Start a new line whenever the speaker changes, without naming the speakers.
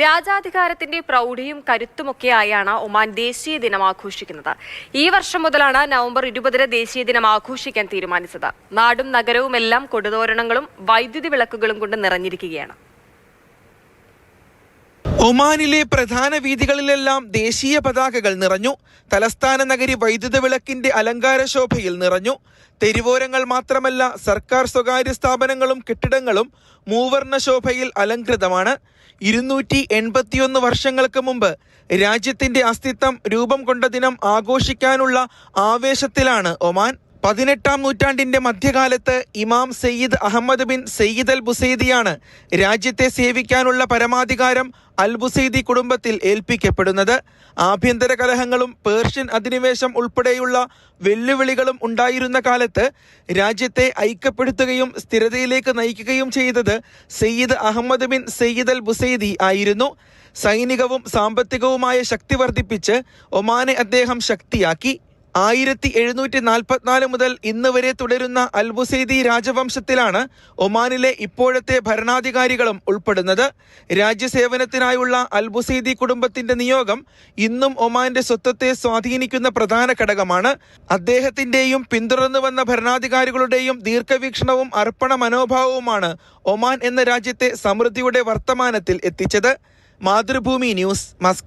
രാജാധികാരത്തിന്റെ പ്രൗഢിയും കരുത്തുമൊക്കെയായാണ് Oman ദേശീയ ദിനം ആഘോഷിക്കുന്നത്. ഈ വർഷം മുതലാണ് നവംബർ 20 ദേശീയ ദിനം ആഘോഷിക്കാൻ തീരുമാനിച്ചത്. നാടും നഗരവുമെല്ലാം കൊടുതോരണങ്ങളും വൈദ്യുതി വിളക്കുകളും കൊണ്ട് നിറഞ്ഞിരിക്കുകയാണ്.
ഒമാനിലെ പ്രധാന വീഥികളിലെല്ലാം ദേശീയ പതാകകൾ നിറഞ്ഞു. തലസ്ഥാന നഗരി വൈദ്യുത വിളക്കിന്റെ അലങ്കാര ശോഭയിൽ നിറഞ്ഞു. തെരുവോരങ്ങൾ മാത്രമല്ല, സർക്കാർ സ്വകാര്യ സ്ഥാപനങ്ങളും കെട്ടിടങ്ങളും മൂവർണ്ണ ശോഭയിൽ അലങ്കൃതമാണ്. 281 വർഷങ്ങൾക്ക് മുമ്പ് രാജ്യത്തിന്റെ അസ്തിത്വം രൂപം കൊണ്ട ദിനം ആഘോഷിക്കാനുള്ള ആവേശത്തിലാണ് ഒമാൻ. 18-ാം നൂറ്റാണ്ടിന്റെ മധ്യകാലത്ത് ഇമാം സയ്യിദ് അഹമ്മദ് ബിൻ സയ്യിദ് അൽ ബുസൈദിയാണ് രാജ്യത്തെ സേവിക്കാനുള്ള പരമാധികാരം അൽ ബുസൈദി കുടുംബത്തിൽ ഏൽപ്പിക്കപ്പെടുന്നത്. ആഭ്യന്തര കലഹങ്ങളും പേർഷ്യൻ അധിനിവേശം ഉൾപ്പെടെയുള്ള വെല്ലുവിളികളും ഉണ്ടായിരുന്ന കാലത്ത് രാജ്യത്തെ ഐക്യപ്പെടുത്തുകയും സ്ഥിരതയിലേക്ക് നയിക്കുകയും ചെയ്തത് Sayyid Ahmad bin Sayyid al Busaidi ആയിരുന്നു. സൈനികവും സാമ്പത്തികവുമായ ശക്തി വർദ്ധിപ്പിച്ച് ഒമാനെ അദ്ദേഹം ശക്തിയാക്കി. 1744 മുതൽ ഇന്ന് വരെ തുടരുന്ന അൽ ബുസൈദി രാജവംശത്തിലാണ് ഒമാനിലെ ഇപ്പോഴത്തെ ഭരണാധികാരികളും ഉൾപ്പെടുന്നത്. രാജ്യസേവനത്തിനായുള്ള അൽ ബുസൈദി കുടുംബത്തിന്റെ നിയോഗം ഇന്നും ഒമാന്റെ സ്വത്വത്തെ സ്വാധീനിക്കുന്ന പ്രധാന ഘടകമാണ്. അദ്ദേഹത്തിന്റെയും പിന്തുടർന്നു വന്ന ഭരണാധികാരികളുടെയും ദീർഘവീക്ഷണവും അർപ്പണ മനോഭാവവുമാണ് ഒമാൻ എന്ന രാജ്യത്തെ സമൃദ്ധിയുടെ വർത്തമാനത്തിൽ എത്തിച്ചത്. Mathrubhumi news, Muscat.